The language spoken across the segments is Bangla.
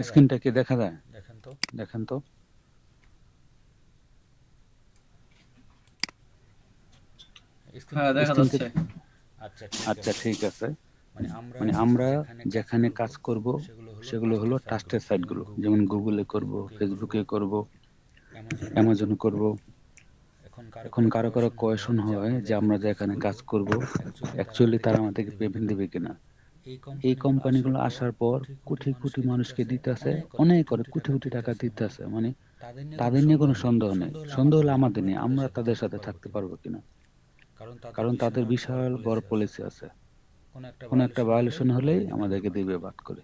স্ক্রিনটা কি দেখা যায়? দেখেন তো। হ্যাঁ, দেখা স্ক্রিন যাচ্ছে। থেকে আচ্ছা, ঠিক আছে। মানে আমরা যেখানে কাজ করব সেগুলো হলো ট্রাস্টেড সাইটগুলো, যেমন গুগলে করব, ফেসবুকে করব, অ্যামাজনে করব। এখন কারো কারো কোয়েশন হয় যে আমরা যেখানে কাজ করব অ্যাকচুয়ালি তারা আমাদেরকে পেমেন্ট দেবে কিনা। এই কোম্পানিগুলো আসার পর কোটি কোটি মানুষকে দিতেছে, অনেক করে কোটি কোটি টাকা দিতেছে। মানে তাদের নিয়ে কোনো সন্দেহ নেই, সন্দেহ হলো আমাদের নিয়ে, আমরা তাদের সাথে থাকতে পারবো কিনা। কারণ তাদের বিশাল বড় পলিসি আছে, কোনো একটা ভায়োলেশন হলেই আমাদেরকে দিবে বাদ করে।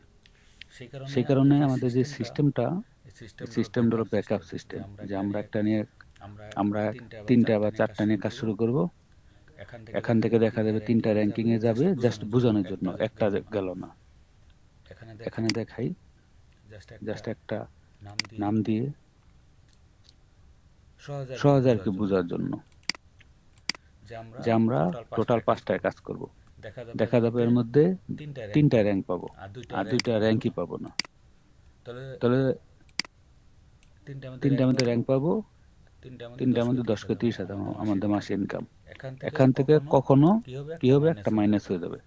সেই কারণে আমাদের যে সিস্টেমটা, এই সিস্টেমটা হলো ব্যাকআপ সিস্টেম, যে আমরা একটা নিয়ে আমরা 3টা বা 4টা নিয়ে কাজ শুরু করব। এখান থেকে দেখা যাবে 3টা র্যাঙ্কিং এ যাবে, জাস্ট বোঝানোর জন্য, একটা গেল না। এখানে দেখাই জাস্ট একটা নাম দিয়ে, সহজ আর কি বোঝার জন্য, যে আমরা টোটাল 5টায় কাজ করব। দেখা যাবে এর মধ্যে 3টা র্যাঙ্ক পাবো আর 2টা র্যাঙ্কই পাবো না। তাহলে 3টার মধ্যে র্যাঙ্ক পাবো, 3টার মধ্যে 10 থেকে 30 হাজার আমাদের মাসে ইনকাম। এখান থেকে কখনো কি হবে, একটা মাইনাস হয়ে যাবে।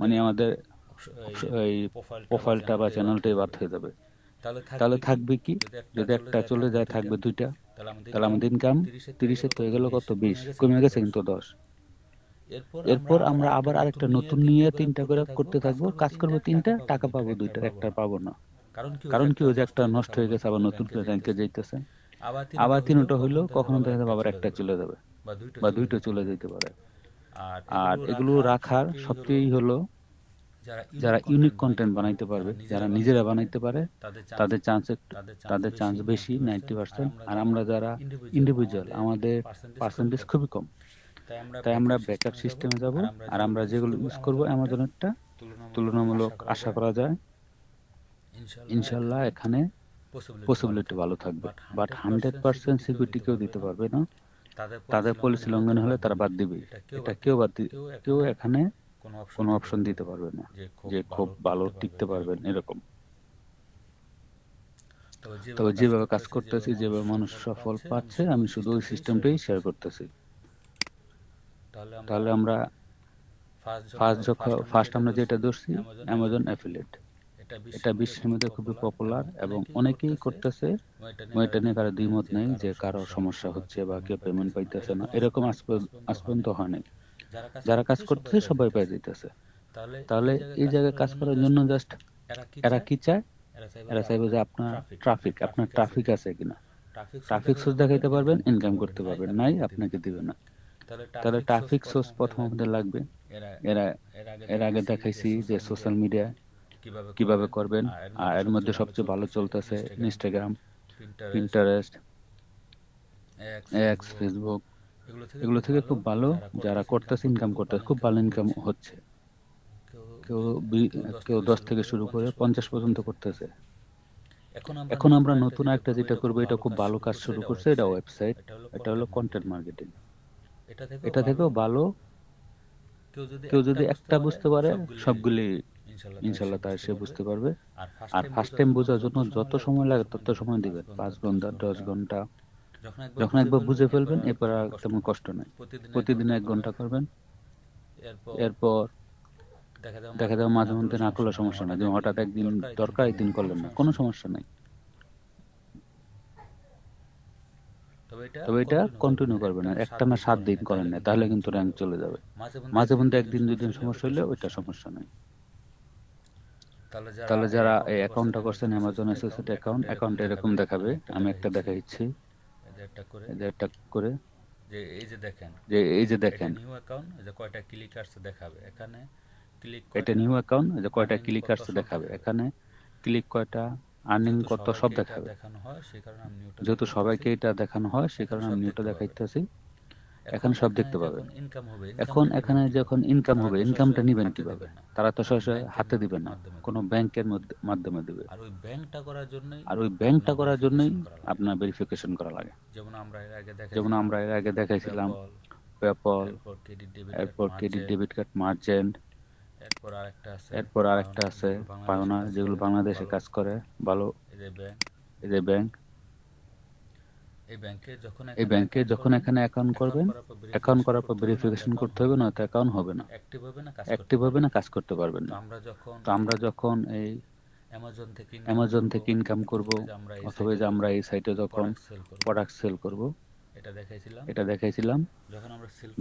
মানে আমাদের এই প্রোফাইলটা বা চ্যানেলটাই বাদ হয়ে যাবে। তাহলে থাকবে কি, যদি একটা চলে যায় থাকবে 2টা। তাহলে আমাদের ইনকাম 30-এর তো হয়ে গেল কত, 20 কমে গেছে কিন্তু 10। এরপর আমরা আবার আরেকটা নতুন নিয়ে 3টা করে করতে থাকবো, কাজ করবো 3টা, টাকা পাবো 2টার, একটা পাবো না। কারণ কি, ওই যে একটা নষ্ট হয়ে গেছে, আবার নতুন করে র্যাঙ্কে যাইতেছে। আবার 3টা হইলো, কখনো দেখা যাবে আবার একটা চলে যাবে বা 2টা চলে যেতে পারে। আর এগুলো রাখার সবচেয়ে হলো, যারা ইউনিক কন্টেন্ট বানাইতে পারবে, যারা নিজেরা বানাইতে পারে, তাদের চান্স তাদের চান্স বেশি, 90%। আর আমরা যারা ইন্ডিভিজুয়াল, আমাদের পার্সেন্টেজ খুবই কম। তাই আমরা ব্যাকআপ সিস্টেমে যাব। আর আমরা যেগুলো ইউজ করব অ্যামাজনেরটা তুলনামূলক আশা করা যায় ইনশাল্লাহ এখানে পসিবিলিটি ভালো থাকবে। বাট 100% সিকিউরিটি কেউ দিতে পারবে না। তাদের পলিসি লঙ্ঘন হলে তারা বাদ দিবেই। এটা কেউ এখানে কোনো অপশন দিতে পারবে না যে খুব ভালো টিকতে পারবেন এরকম। তবে যেভাবে কাজ করতেছি, যেভাবে মানুষ সফল পাচ্ছে, আমি শুধু ওই সিস্টেমটাই শেয়ার করতেছি। তাহলে আমরা ফার্স্ট আমরা যেটা ধরছি, অ্যামাজন অ্যাফিলিয়েট, এটা বিশ্বের মধ্যে খুবই পপুলার এবং অনেকেই করতেছে। এটা নিয়ে কারো দ্বিমত নেই যে কারো সমস্যা হচ্ছে বা কেউ পেমেন্ট পাইতেছে না, এরকম আজ পর্যন্ত হয় নাই। যারা কাজ করতেছে সবাই পাই দিতেছে। তাহলে এই জায়গায় কাজ করার জন্য জাস্ট এরা কি চায়, এরা চাইবে যে আপনার ট্রাফিক আছে কিনা। ট্রাফিক সোর্স দেখাইতে পারবেন, ইনকাম করতে পারবেন, নাই আপনাকে দিবে না। তাহলে ট্রাফিক সোর্স প্রথম আমাদের লাগবে। এরা এর আগে দেখাইছি যে সোশ্যাল মিডিয়া কিভাবে করবেন। আর এর মধ্যে সবচেয়ে ভালো চলতেছে ইনস্টাগ্রাম, পিন্টারেস্ট, এক্স, ফেসবুক। এগুলো থেকে খুব ভালো যারা করতেছে, ইনকাম করতেছে, খুব ভালো ইনকাম হচ্ছে। কেউ কেউ 10 থেকে শুরু করে 50 পর্যন্ত করতেছে। এখন আমরা নতুন একটা যেটা করবো, এটা খুব ভালো কাজ শুরু করছে, এটা ওয়েবসাইট। এটা হলো কন্টেন্ট মার্কেটিং। এটা থেকেও ভালো, কেউ যদি একটা বুঝতে পারে সবগুলি ইনশাল্লাহ তার সে বুঝতে পারবে। আর ফার্স্ট টাইম বোঝার জন্য যত সময় লাগে তত সময় দিবেন, 5 ঘন্টা 10 ঘন্টা। যখন একবার বুঝে ফেলবেন এরপর আর তেমন কষ্ট নাই। প্রতিদিন 1 ঘন্টা করবেন। এরপর দেখা যাবে মাঝে মধ্যে না করলে সমস্যা নাই, যেমন হঠাৎ একদিন দরকার একদিন করলেন না, কোনো সমস্যা নাই। তবে এটা কন্টিনিউ করবেন, আর একটা না 7 দিন করেন না, তাহলে কিন্তু র্যাঙ্ক চলে যাবে। মাঝে মধ্যে একদিন 2 দিন সমস্যা হলে ওইটা সমস্যা নাই। তাহলে যারা এই অ্যাকাউন্টটা করছেন, অ্যামাজন অ্যাসোসিয়েট অ্যাকাউন্ট এরকম দেখাবে। আমি একটা দেখাইছি, এদের একটা করে, যে এই যে দেখেন, এটা নিউ অ্যাকাউন্ট, যে কয়টা ক্লিক আসছে দেখাবে, এখানে ক্লিক কয়টা, আর্নিং কত, সব দেখাবে। যেহেতু সবাইকে এটা দেখানো হয়, সেই কারণে আমি নিউটা দেখাইতেছি। এখানে সব দেখতে পাবেন। এখন এখানে যখন ইনকাম হবে, ইনকামটা নিবেন কিভাবে? তারা তো সরাসরি হাতে দিবে না, কোনো ব্যাংকের মাধ্যমে দিবে। আর ওই ব্যাংকটা করার জন্যই আপনার ভেরিফিকেশন করা লাগে। যেমন আমরা এর আগে দেখাইছিলাম পেপল, এরপর ক্রেডিট ডেবিট কার্ড, মার্চেন্ট, এরপর আরেকটা আছে পাওনা, যেগুলো বাংলাদেশে কাজ করে ভালো। এই যে ব্যাংক, এই ব্যাংকে যখন এখানে অ্যাকাউন্ট করবেন, অ্যাকাউন্ট করার পর ভেরিফিকেশন করতে হবে, না তো অ্যাকাউন্ট হবে না, অ্যাক্টিভ হবে না, কাজ করতে পারবেন না। তো আমরা যখন এই অ্যামাজন থেকে ইনকাম করব, অথবা যে আমরা এই সাইটে যখন প্রোডাক্ট সেল করব, এটা দেখাইছিলাম,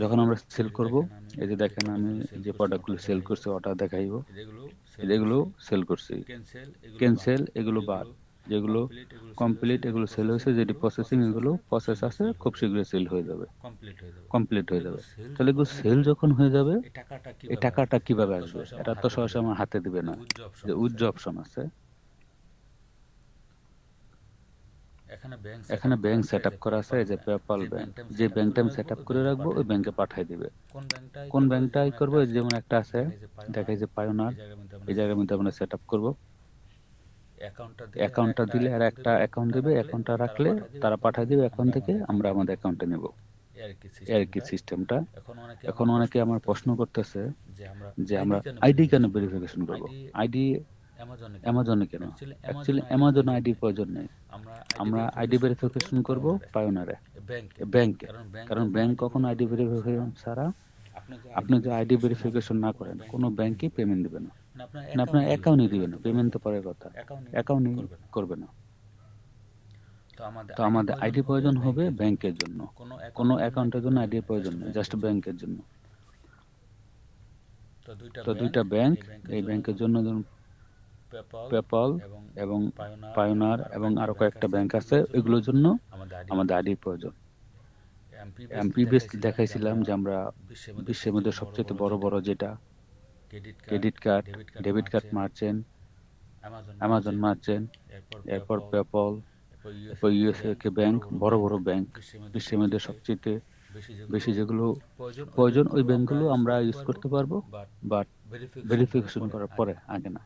যখন আমরা সেল করব, এই যে দেখেন আমি যে প্রোডাক্টগুলো সেল করছি ওটা দেখাইবো, যেগুলো সেল করছি, ক্যান্সেল এগুলো বাদ, যেগুলো কমপ্লিট এগুলো সেল হয়েছে, যেটি প্রসেসিং এগুলো প্রসেস আছে, খুব শীঘ্রই সেল হয়ে যাবে, কমপ্লিট হয়ে যাবে। তাহলে এগুলো সেল যখন হয়ে যাবে, এই টাকাটা কিভাবে আসবে? এটা তো সরাসরি আমার হাতে দিবে না, যে উইথড্র অপশন আছে, এখানে ব্যাংক সেট আপ করা আছে, এই যে পেপ্যাল ব্যাংক, যে ব্যাংকটা আমি সেট আপ করে রাখবো ওই ব্যাংকে পাঠিয়ে দিবে। কোন ব্যাংকটাই করবো, যেমন একটা আছে দেখাই যে পায়োনার, এই জায়গার মধ্যে আমরা সেট আপ করবো। অ্যাকাউন্টটা দিলে আর একটা অ্যাকাউন্ট দিবে, অ্যাকাউন্টটা রাখলে তারা পাঠিয়ে দিবে, অ্যাকাউন্ট থেকে আমরা আমাদের অ্যাকাউন্টে নেব, এই আর কি সিস্টেমটা। এখন অনেকে আমার প্রশ্ন করতেছে যে আমরা আইডি কেন ভেরিফিকেশন করবো, আইডি অ্যামাজনে কেন? অ্যাকচুয়ালি অ্যামাজন আইডি প্রয়োজন নেই, আমরা আইডি ভেরিফিকেশন করব পায়োনারে, ব্যাংকে। কারণ ব্যাংক কখনো আইডি ভেরিফিকেশন ছাড়া, আপনি যদি আইডি ভেরিফিকেশন না করেন, কোনো ব্যাংকই পেমেন্ট দিবে না, না আপনার অ্যাকাউন্টই দিবে না, পেমেন্ট তো পরের কথা, অ্যাকাউন্টই করবে না। তো আমাদের আইডি প্রয়োজন হবে ব্যাংকের জন্য, কোনো অ্যাকাউন্টের জন্য আইডি প্রয়োজন নেই, জাস্ট ব্যাংকের জন্য। তো দুইটা ব্যাংক, এই ব্যাংকের জন্য পেপ্যাল এবং পায়োনার এবং আরো কয়েকটা ব্যাংক আছে, এগুলোর জন্য আমাদের আইডি প্রয়োজন। আমি প্রিভিয়াসলি দেখাইছিলাম যে আমরা বিশ্বের মধ্যে সবচেয়ে বড় বড় যেটা credit card, debit card merchant, Amazon merchant, এরপর পেপ্যাল, এরপর ইউএসএ কে ব্যাংক, বড় বড় ব্যাংক, বিশ্বের মধ্যে সবচেয়ে বেশি যেগুলো প্রয়োজন, ওই ব্যাংকগুলো আমরা ইউজ করতে পারবো, বাট ভেরিফিকেশন করার পরে, আগে না।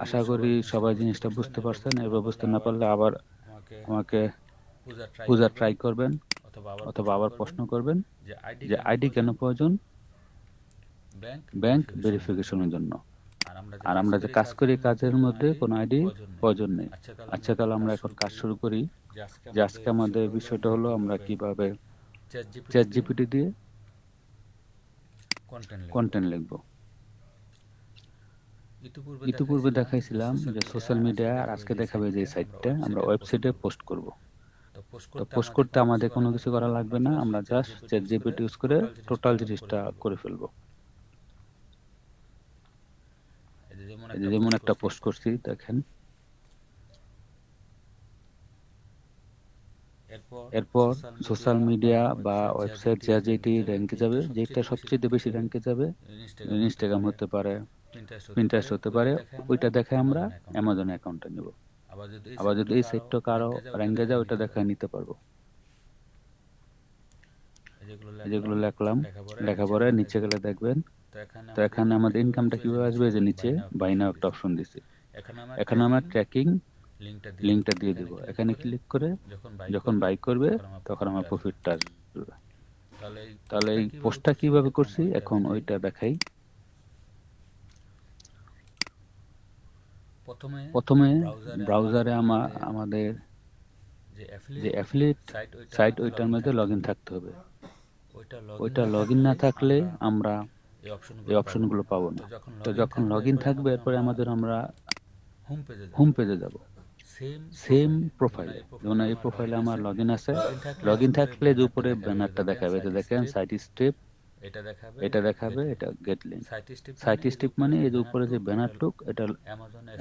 আশা করি সবাই জিনিসটা বুঝতে পারছেন। এবার বুঝতে না পারলে আবার আমাকে বোঝার ট্রাই করবেন, অথবা আবার প্রশ্ন করবেন যে আইডি কেন প্রয়োজন? ব্যাংক ভেরিফিকেশনের জন্য। আর আমরা যে কাজ করি, কাজের মধ্যে কোনো আইডি প্রয়োজন নেই। আচ্ছা, তাহলে আমরা এখন কাজ শুরু করি। যে আজকে আমাদের বিষয়টা হলো আমরা কিভাবে চ্যাট জিপিটি দিয়ে কন্টেন্ট লিখবো। ইতিপূর্বে দেখাইছিলাম যে সোশ্যাল মিডিয়া, আর আজকে দেখাবে যে সাইটটা আমরা ওয়েবসাইটে পোস্ট করব। তো পোস্ট করতে আমাদের কোনো কিছু করা লাগবে না, আমরা জাস্ট চ্যাট জিপিটি ইউজ করে টোটাল জিনিসটা করে ফেলবো। এই যে যেমন একটা পোস্ট করছি, দেখেন। এরপর সোশ্যাল মিডিয়া বা ওয়েবসাইট যা যেটি র্যাঙ্কে যাবে, যেটা সবচেয়ে বেশি র্যাঙ্কে যাবে, ইনস্টাগ্রাম হতে পারে, পিন্টারেস্ট হতে পারে, ওইটা দেখে আমরা অ্যামাজন অ্যাকাউন্টে নেব। আবার যদি এই সাইটটা কারো র্যাঙ্কে যায়, ওইটা দেখে নিতে পারবো। যেগুলো লিখলাম, লেখা পরে নিচে গেলে দেখবেন। তো এখানে আমাদের ইনকামটা কিভাবে আসবে, যে নিচে বাই নাও একটা অপশন দিছি, এখানে আমরা ট্র্যাকিং লিঙ্কটা দিয়ে দিব। এখানে ক্লিক করে যখন বাই করবে তখন আমার প্রফিটটা আসবে। তাহলে এই পোস্টটা কিভাবে করছি এখন ওইটা দেখাই। প্রথমে ব্রাউজারে আমাদের যে অ্যাফিলিয়েট সাইট, ওইটার মধ্যে লগইন থাকতে হবে। ওইটা লগইন না থাকলে আমরা এই অপশনগুলো পাবো না। তো যখন লগইন থাকবে, এরপরে আমাদের আমরা হোম পেজে যাব, সেম প্রোফাইলে। যেমন এই প্রোফাইলে আমার লগইন আছে, লগইন থাকলে যে উপরে ব্যানারটা দেখাবে, যে দেখেন সাইট স্টেপ, এটা দেখাবে, এটা গেট লিঙ্ক। সাইট স্টেপ মানে এই যে উপরে যে ব্যানারটুক, এটা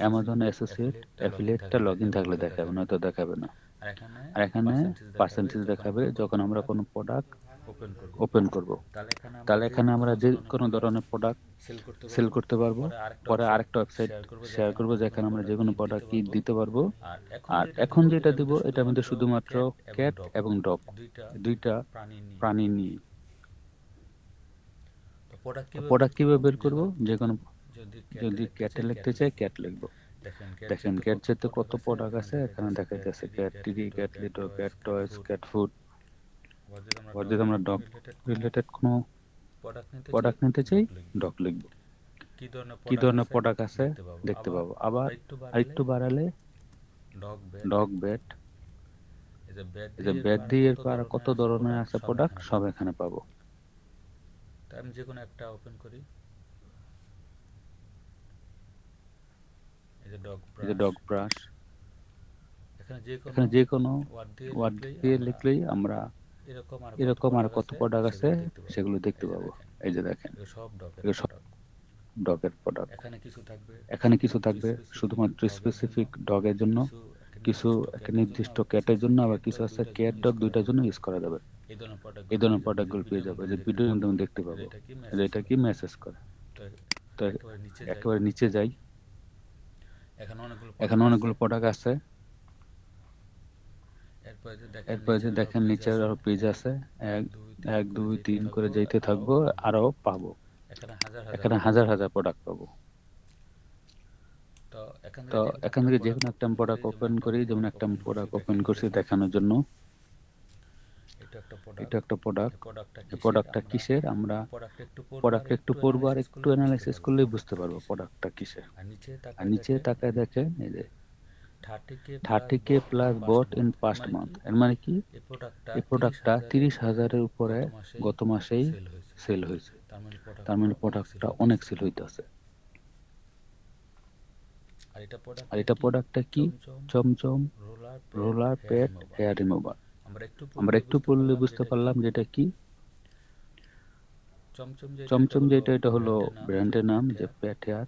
অ্যামাজন অ্যাসোসিয়েট অ্যাফিলিয়েটটা লগইন থাকলে দেখাবে, নয়তো দেখাবে না। আর এখানে পার্সেন্টেজ দেখাবে যখন আমরা কোনো প্রোডাক্ট ওপেন করব। তাহলে এখানে আমরা যে কোনো ধরনের প্রোডাক্ট সেল করতে পারবো। পরে আরেকটা ওয়েবসাইট শেয়ার করবো, যেখানে আমরা যে কোনো প্রোডাক্ট কি দিতে পারবো। আর এখন যেটা দিব, এটার মধ্যে শুধুমাত্র ক্যাট এবং ডগ, দুইটা প্রাণী নিয়ে। প্রোডাক্ট কিভাবে বের করবো, যে কোনো যদি ক্যাটে লিখতে চাই ক্যাট লিখবো। দেখেন ক্যাট যেতে কত প্রোডাক্ট আছে, এখানে দেখাইতেছে ক্যাট টিভি, ক্যাট লিটো, ক্যাট টয়স, ক্যাট ফুড, আবার যদি আমরা ডগ রিলেটেড কোনো প্রোডাক্ট নিতে চাই ডগ লিখব। কি ধরনের প্রোডাক্ট আছে দেখতে পাবো। আবার আরেকটু বাড়ালে ডগ বেড, এই যে বেড দিয়ে এরপর কত ধরনের আছে প্রোডাক্ট সব এখানে পাবো। আমি যে কোনো একটা ওপেন করি, এই যে ডগ ব্রাশ, এখানে যে কোনো ওয়ার্ড দিয়ে লিখলেই আমরা এরকম আর কত প্রোডাক্ট আছে সেগুলো দেখতে পাবো। এই যে দেখেন এগুলো সব ডগের প্রোডাক্ট। এখানে কিছু থাকবে শুধুমাত্র স্পেসিফিক ডগের জন্য, কিছু একটা নির্দিষ্ট ক্যাটের জন্য, আবার কিছু আছে ক্যাট ডগ দুইটার জন্য ইউজ করা যাবে। এই ধরনের প্রোডাক্টগুলো পেয়ে যাবে, যে ভিডিওর মাধ্যমে দেখতে পাবো এটা কি মেসেজ করে। তো একেবারে নিচে যাই, এখানে অনেকগুলো প্রোডাক্ট আছে। এরপরে যে দেখেন নিচে আরো পেজ আছে, 1 2 3 করে যাইতে থাকবো, আরো পাবো। এখানে হাজার হাজার প্রোডাক্ট পাবো। তো এখান থেকে যে কোনো একটা প্রোডাক্ট ওপেন করি, যেমন একটা প্রোডাক্ট ওপেন করছি দেখানোর জন্য। এটা একটা প্রোডাক্ট। এই প্রোডাক্টটা কিসের আমরা প্রোডাক্ট একটু পড়বো আর একটু অ্যানালাইসিস করলেই বুঝতে পারবো প্রোডাক্টটা কিসের। আর নিচে তাকায় দেখেন এই যে 30K plus bot in past month. এর মানে কি এই প্রোডাক্টটা 30,000-এর উপরে গত মাসেই সেল হয়েছে। তার মানে প্রোডাক্টটা অনেক সেল হইতেছে। আর এটা প্রোডাক্টটা কি? চমচম রোলার পেট হেয়ার রিমুভার। আমরা একটু পড়লে বুঝতে পারলাম যে এটা কি। চমচম যেটা, এটা হলো ব্র্যান্ডের নাম, যে পেট হেয়ার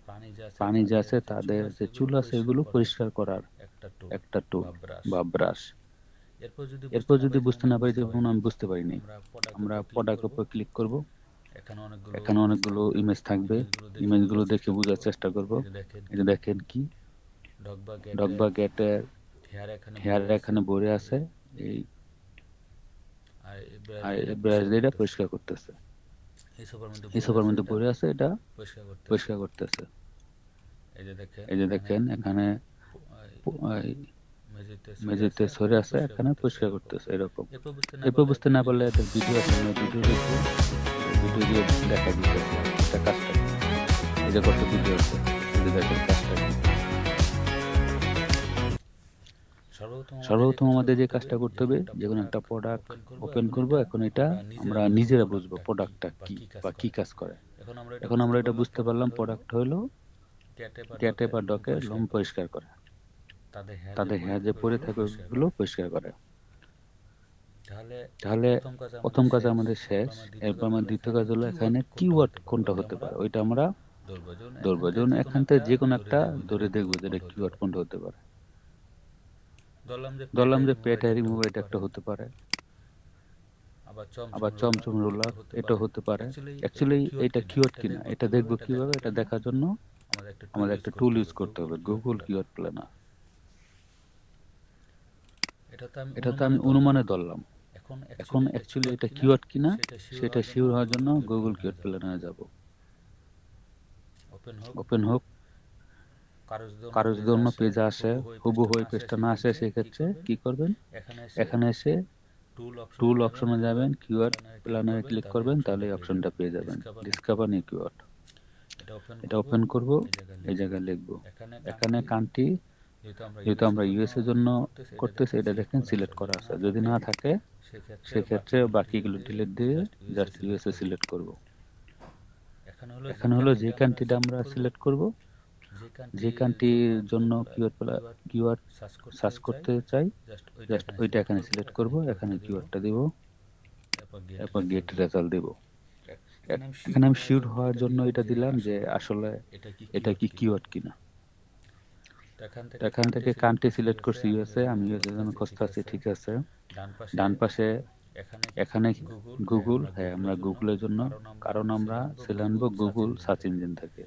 প্রাণী যে আছে তাদের যে চুল আছে এগুলো পরিষ্কার করার একটা টুল বা ব্রাশ। এরপর যদি বুঝতে না পারি, যেমন আমি বুঝতে পারিনি, আমরা প্রোডাক্টের উপর ক্লিক করব। এখানে অনেকগুলো ইমেজ থাকবে, ইমেজগুলো দেখে বোঝার চেষ্টা করব। এই যে দেখেন কি ডগ বা ক্যাটের হেয়ার এখানে ভরে আছে, এই ব্রাশ দিয়ে এটা পরিষ্কার করতেছে। এই সোফার মধ্যে ভরে আছে, এটা পরিষ্কার করতেছে। এই যে দেখেন এখানে মেঝেতে সরে আছে, এখানে পরিষ্কার করতেছে এরকম। এরপর বুঝতে না পারলে একটা ভিডিও আছে, আমরা ভিডিও দেখবো, ভিডিও দিয়ে দেখা দিতেছে এটা কাজটা। এই যে কত ভিডিও আছে, এই যে দেখেন কাজটা। সর্বপ্রথম আমাদের যে কাজটা করতে হবে, যে কোনো একটা প্রোডাক্ট ওপেন করব। এখন এটা আমরা নিজেরা বুঝবো প্রোডাক্টটা কি বা কি কাজ করে। এখন আমরা এটা বুঝতে পারলাম প্রোডাক্ট হলো ক্যাটে বা ডগের লোম পরিষ্কার করে, তাদের হেয়ার যে পড়ে থাকে ওগুলো পরিষ্কার করে। তাহলে প্রথম কাজ আমাদের শেষ। এরপর আমার দ্বিতীয় কাজ হলো এখানে কিওয়ার্ড কোনটা হতে পারে ওইটা আমরা ধরবো। যেমন এখান থেকে যে কোনো একটা ধরে দেখবো যে এটা কিওয়ার্ড কোনটা হতে পারে। ধরলাম যে পেট হেয়ার রিমুভার, এটা একটা হতে পারে। আবার চমচম রোলার এটা হতে পারে। অ্যাকচুয়ালি এটা কিওয়ার্ড কিনা এটা দেখবো কিভাবে, এটা দেখার জন্য আমাদের একটা টুল ইউজ করতে হবে, গুগল কিওয়ার্ড প্ল্যানার। এটা তো আমি অনুমানে ধরলাম। এখন অ্যাকচুয়ালি এটা কিওয়ার্ড কিনা সেটা শিওর হওয়ার জন্য গুগল কিওয়ার্ড প্ল্যানারে যাব। ওপেন হোক। কারো যদি অন্য পেজ আসে, হুবহু ওই পেজটা না আসে, সেক্ষেত্রে কি করবেন, এখানে এসে টুল অপশনে যাবেন, কিওয়ার্ড প্ল্যানারে ক্লিক করবেন, তাহলে এই অপশনটা পেয়ে যাবেন, ডিসকভার নিউ কিওয়ার্ড। এটা ওপেন করব, এই জায়গায় লিখব। এখানে কান্ট্রি যেহেতু আমরা ইউএস এর জন্য করতেছি, এটা দেখেন সিলেক্ট করা আছে। যদি না থাকে সেক্ষেত্রে বাকিগুলো ডিলিট দিয়ে জাস্ট ইউএসএ সিলেক্ট করব। এখানে হলো যে কান্ট্রিটা আমরা সিলেক্ট করব, যে কান্ট্রির জন্য কিওয়ার্ড সার্চ করতে চাই, জাস্ট ওইটা এখানে সিলেক্ট করব, এখানে কিওয়ার্ডটা দিব, এরপর গেট রেজাল্ট দিব। এখানে আমি শিওর হওয়ার জন্য এটা দিলাম যে আসলে এটা কি কিওয়ার্ড কিনা। এখান থেকে কান্ট্রি সিলেক্ট করছি ইউএসএ, আমি ইউএসএ জন্য খুঁজতেছি, ঠিক আছে। ডান পাশে এখানে গুগল, হ্যাঁ আমরা গুগলের জন্য, কারণ আমরা সেল আনবো গুগল সার্চ ইঞ্জিন থেকে।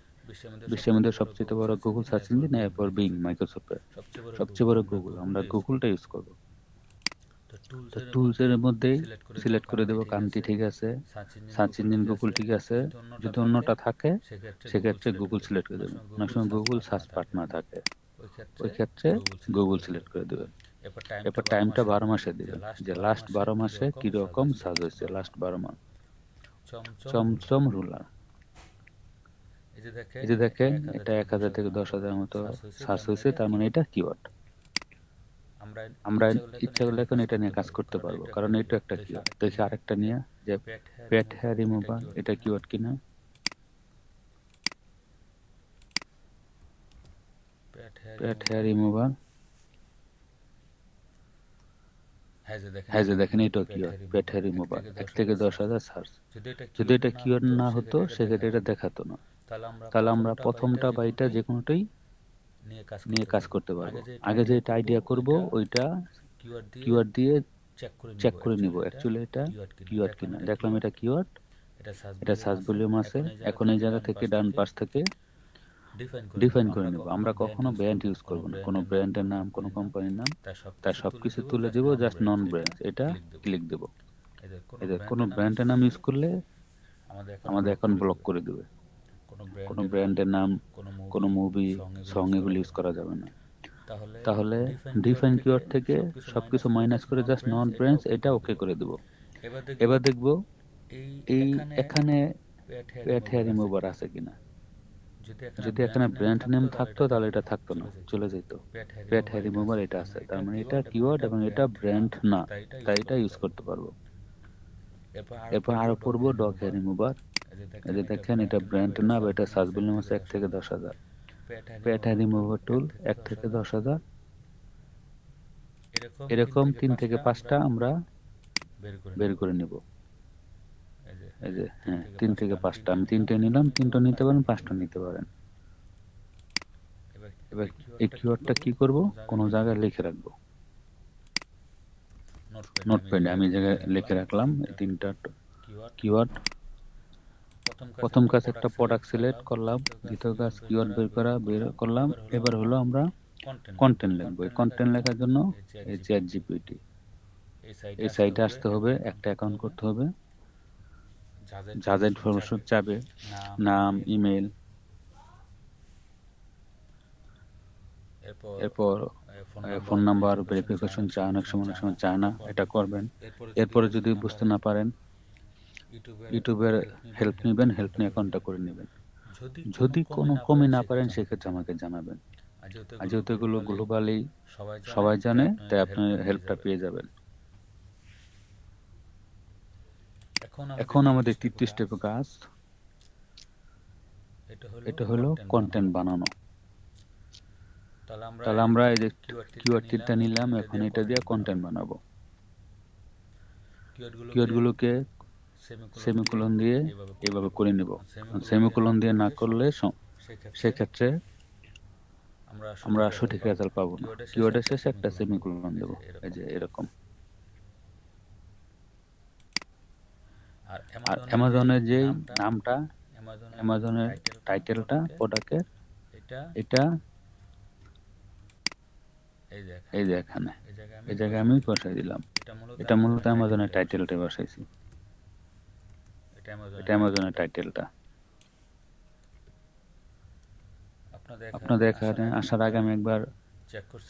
বিশ্বের মধ্যে সবচেয়ে বড় গুগল সার্চ ইঞ্জিন, এরপর বিং মাইক্রোসফটের সবচেয়ে বড় গুগল, আমরা গুগলটা ইউজ করব। তো টুলসের মধ্যেই সিলেক্ট করে দেব কান্ট্রি, ঠিক আছে, সার্চ ইঞ্জিন গুগল, ঠিক আছে। যদি অন্যটা থাকে সেক্ষেত্রে গুগল সিলেক্ট করে দেবেন। অনেক সময় গুগল সার্চ পার্টনার থাকে, ওই ক্ষেত্রে গুগল সিলেক্ট করে দেবেন। এরপর টাইমটা 12 মাসে দিবেন, যে লাস্ট 12 মাসে কিরকম সার্চ হয়েছে, লাস্ট 12 মাস। চমচম রুলার, এই যে দেখেন এটা 1000 থেকে 10,000 মতো সার্চ হয়েছে, তার মানে এটা কিওয়ার্ড। আমরা ইচ্ছা করলে এখন এটা নিয়ে কাজ করতে পারবো, কারণ এটা একটা কিওয়ার্ড। দেখি আরেকটা নিয়ে, যে পেট হেয়ার রিমুভার, এটা কিওয়ার্ড কিনা। পেট হেয়ার রিমুভার, হ্যাঁ যে দেখেন এটাও কিওয়ার্ড, পেট হেয়ার রিমুভার, 1 থেকে 10,000 সার্চ। যদি এটা কিওয়ার্ড না হতো সেক্ষেত্রে এটা দেখাতো না। তাহলে আমরা প্রথমটা বা এটা যে কোনোটাই নিয়ে কাজ করতে পারবো। আগে যে এটা আইডিয়া করব ওইটা কিওয়ার্ড দিয়ে চেক করে নিব অ্যাকচুয়ালি এটা কিওয়ার্ড কিনা। দেখলাম এটা কিওয়ার্ড, এটা সার্চ ভলিউম আছে। এখন এই জায়গা থেকে ডান পাশ থেকে ডিফাইন করে নেব। আমরা কখনো ব্র্যান্ড ইউজ করব না, কোনো ব্র্যান্ডের নাম, কোনো কোম্পানির নাম, তার সবকিছু তুলে দেব, জাস্ট নন ব্র্যান্ড, এটা ক্লিক দেব। এদের কোনো ব্র্যান্ডের নাম ইউজ করলে আমাদের এখন ব্লক করে দেবে। কোনো ব্র্যান্ডের নাম, কোনো মুভি, সং এগুলো ইউজ করা যাবে না। তাহলে ডিফাইন কিওয়ার্ড থেকে সবকিছু মাইনাস করে জাস্ট নন ব্র্যান্ডস এটা ওকে করে দেব। এবার দেখব এই এখানে পেট হেয়ার রিমুভার আছে কিনা। যদি এখানে ব্র্যান্ড নেম থাকতো তাহলে এটা থাকতো না, চলে যেত। পেট হেয়ার রিমুভার এটা আছে, তার মানে এটা কিওয়ার্ড এবং এটা ব্র্যান্ড না, তাই এটা ইউজ করতে পারবো। এরপর আরো পড়বো ডগ হেয়ার রিমুভার। এই যে দেখেন এটা ব্র্যান্ড না, বা এটা সার্চ ভলিউম আছে 1 থেকে 10,000। পেট হেয়ার রিমুভার টুল 1 থেকে 10,000। এরকম 3 থেকে 5টা আমরা বের করে নিব। এই যে হ্যাঁ 3 থেকে 5টা, আমি 3টে নিলাম, 3টা নিতে পারেন, 5টা নিতে পারেন। এবার এই কিওয়ার্ডটা কি করব, কোন জায়গায় লিখে রাখবো। নোটপ্যাডে আমি জায়গায় লিখে রাখলাম এই 3টা কিওয়ার্ড। প্রথম কাজ একটা প্রোডাক্ট সিলেক্ট করলাম, দ্বিতীয় কাজ কিওয়ার্ড বের করলাম। এবার হলো আমরা কন্টেন্ট লিখবো। এই কন্টেন্ট লেখার জন্য এই চ্যাট জিপিটি এই সাইটে আসতে হবে, একটা অ্যাকাউন্ট করতে হবে। যা যা ইনফরমেশন চাবে, নাম, ইমেল, এরপর ফোন নাম্বার, ভেরিফিকেশন চায়, অনেক সময় চায় না, এটা করবেন। এরপরে যদি বুঝতে না পারেন ইউটিউবের হেল্প নেবেন, হেল্প নিয়ে অ্যাকাউন্টটা করে নেবেন। যদি কোনো কমই না পারেন সেক্ষেত্রে আমাকে জানাবেন। আর যেহেতু এগুলো গ্লোবালি সবাই জানে, তাই আপনি হেল্পটা পেয়ে যাবেন। এখন আমাদের তৃতীয় স্টেপে কাজ, এটা হলো কন্টেন্ট বানানো। তাহলে আমরা এই যে কিওয়ার্ড তীরটা নিলাম, এখন এটা দিয়ে কন্টেন্ট বানাবো। কিওয়ার্ডগুলোকে সেমিকোলন দিয়ে এইভাবে করে নিব। সেমিকোলন দিয়ে না করলে সেক্ষেত্রে আমরা সঠিক রেজাল্ট পাবো না। কিওয়ার্ডের শেষে একটা সেমিকোলন দেব, এই যে এরকম। আর অ্যামাজনের যে নামটা, অ্যামাজনের টাইটেলটা প্রোডাক্টের, এটা এই যে এখানে এই জায়গায় আমি বসাই দিলাম। এটা মূলত অ্যামাজনের টাইটেলটা বসাইছি, এটা অ্যামাজনের টাইটেলটা। আপনাদের এখানে আসার আগে আমি একবার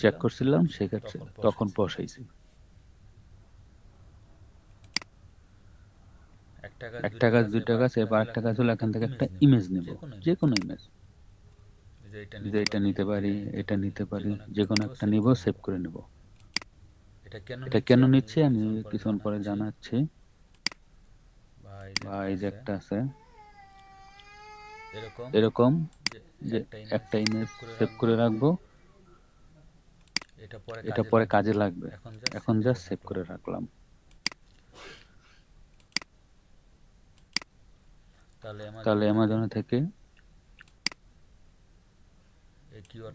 চেক করছিলাম, সেক্ষেত্রে তখন বসাইছি। 1 টাকা 2 টাকা, এবার 1 টাকা হলো এখান থেকে একটা ইমেজ নেব, যে কোনো ইমেজ, যে এটা নিতে পারি, এটা নিতে পারি, যে কোনো একটা নিব, সেভ করে নেব। এটা কেন নিচ্ছি আমি কিছুক্ষণ পরে জানাচ্ছি। বা এই যে একটা আছে এরকম, যে একটা ইমেজ সেভ করে রাখবো, এটা পরে কাজে লাগবে, এখন জাস্ট সেভ করে রাখলাম। তাহলে অ্যামাজন থেকে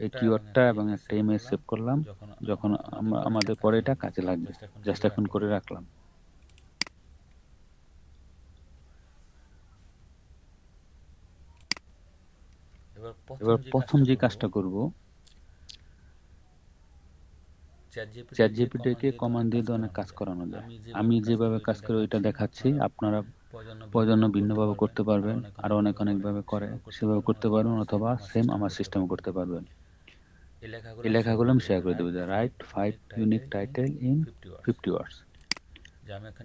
এই কিওয়ার্ডটা এবং একটা ইমেজ সেভ করলাম, যখন আমাদের পরে এটা কাজে লাগবে, জাস্ট এখন করে রাখলাম। এবার প্রথম যে কাজটা করব, চ্যাট জিপিটিকে কমান্ড দিয়ে অনেক কাজ করানো যায়। আমি যেভাবে কাজ করি ওইটা দেখাচ্ছি, আপনারা প্রয়োজন ভিন্নভাবে করতে পারবেন, আরো অনেক ভাবে করে সেভাবে করতে পারবেন, অথবা সেম আমার সিস্টেমে করতে পারবেন। এই লেখাগুলো আমি শেয়ার করে দেবো, যে রাইট 5 ইউনিক টাইটেল ইন 50 ওয়ার্ডস।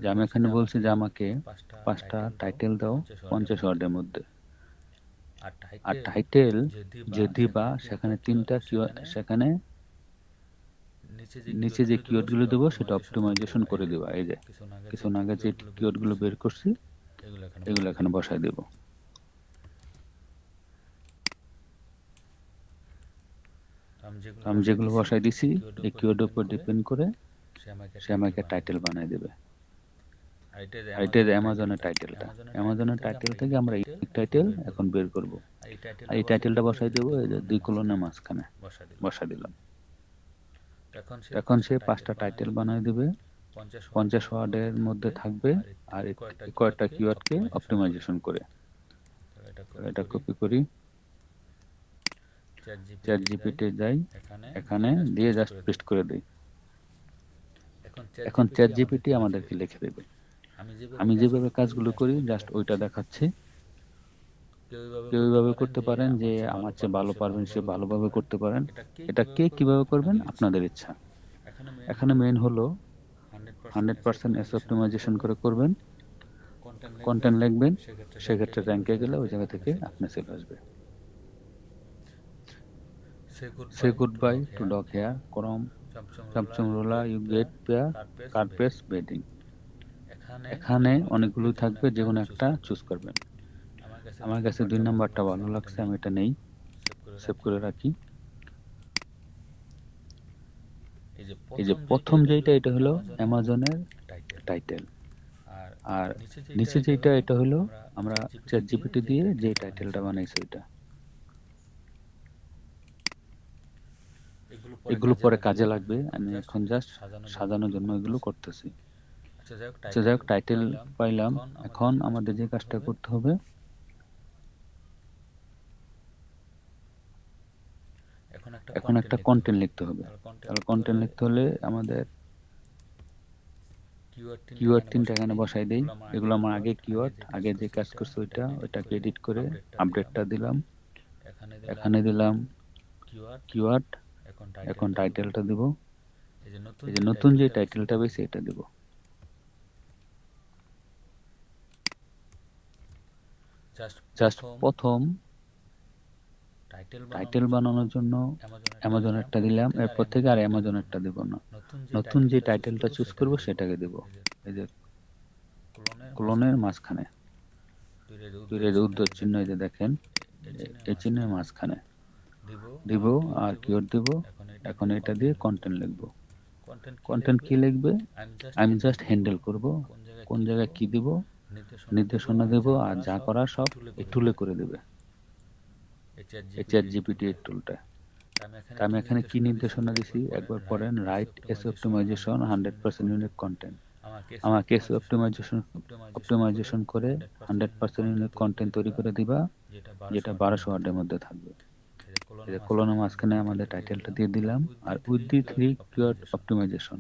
যে আমি এখানে বলছি যে আমাকে 5টা টাইটেল দাও 50 ওয়ার্ডের মধ্যে। আর টাইটেল যে দিবা সেখানে 3টা কিওয়ার্ড, সেখানে নিচে যে কিওয়ার্ডগুলো দেবো সেটা অপটিমাইজেশন করে দিবা। এই যে কিছুক্ষণ আগে যে কিওয়ার্ডগুলো বের করছি এগুলো এখানে বসায় দেব। আমি যেগুলো বসাই দিছি এই কিওয়ার্ডের উপর ডিপেন্ড করে সে আমাকে টাইটেল বানাই দেবে। আর এটা অ্যামাজনের টাইটেলটা, অ্যামাজনের টাইটেল থেকে আমরা এই টাইটেল এখন বের করব। আর এই টাইটেলটা বসাই দেবো এই যে 2 কলনের মাঝখানে বসা দিলাম। এখন সে 5টা টাইটেল বানাই দেবে, 50 ওয়ার্ডের মধ্যে থাকবে, আর কয়েকটা কিওয়ার্ডকে অপটিমাইজেশন করে। এটা কপি করি, চ্যাট জিপিটি যাই, এখানে দিয়ে জাস্ট পেস্ট করে দেই। এখন চ্যাট জিপিটি আমাদেরকে লিখে দেবে। আমি যেভাবে কাজগুলো করি জাস্ট ওইটা দেখাচ্ছি। কেউ এইভাবে করতে পারেন, যে আমার চেয়ে ভালো পারবেন সে ভালোভাবে করতে পারেন। এটা কে কিভাবে করবেন আপনাদের ইচ্ছা। এখানে মেইন হলো 100% এস অপটিমাইজেশন করে করবেন, কন্টেন্ট লিখবেন, সেক্ষেত্রে র্যাঙ্কে গেলে ওই জায়গা থেকে আপনি চলে আসবে। Say good bye to dog hair from Samsung roller you get pair carpets bedding. এখানে অনেকগুলো থাকবে, যে কোনো একটা চুজ করবেন। আমার কাছে 2 নাম্বারটা ভালো লাগছে, আমি এটা নেই, সেভ করে রাখি। এই যে প্রথম যেটা এটা হলো অ্যামাজনের টাইটেল, আর নিচে যেটা এটা হলো আমরা চ্যাট জিপিটি দিয়ে যে টাইটেলটা বানাইছি ওইটা। এগুলো পরে কাজে লাগবে, আমি এখন জাস্ট সাজানোর জন্য এগুলো করতেছি। আচ্ছা যাই হোক, টাইটেল পাইলাম। এখন আমাদের যে কাজটা করতে হবে, এখন একটা কন্টেন্ট লিখতে হবে। তাহলে কন্টেন্ট লিখতে হলে আমাদের কিওয়ার্ড 3টা এখানে বসাই দেই। এগুলো আমার আগে কিওয়ার্ড, আগে যে কাজ করছে ওইটাকে এডিট করে আপডেটটা দিলাম, এখানে দিলাম কিওয়ার্ড। এখন টাইটেলটা দিব, এই যে নতুন যে টাইটেলটা পেয়েছি এটা দিব। জাস্ট প্রথম টাইটেল বানানোর জন্য অ্যামাজন একটা দিলাম, এরপর থেকে আর অ্যামাজন একটা দেব না। নতুন যে টাইটেলটা চুজ করব সেটাকে দেব। এই যে কোলনের মাঝখানে উদ্ধৃত চিহ্ন, এই যে দেখেন এই চিহ্নের মাঝখানে দিব, আর কিওয়ার্ড দিব। এখন এটা দিয়ে কন্টেন্ট লিখব। কন্টেন্ট কি লিখবে আমি জাস্ট হ্যান্ডেল করব, কোন জায়গায় কি দিব নির্দেশনা দেব, আর যা করার সব এই টুলে করে দেবে, এই চ্যাট জিপিটি এর টুলটা। তা আমি এখানে কি নির্দেশনা দিছি একবার পড়েন। Write S optimization 100% unique content. আমাকে এস অপটিমাইজেশন করে 100% ইউনিক কন্টেন্ট তৈরি করে দিবা, যেটা 1200 ওয়ার্ডের মধ্যে থাকবে। এই যে কোলনের মাঝখানে আমাদের টাইটেলটা দিয়ে দিলাম, আর উইথ দি 3 কিওয়ার্ড অপটিমাইজেশন।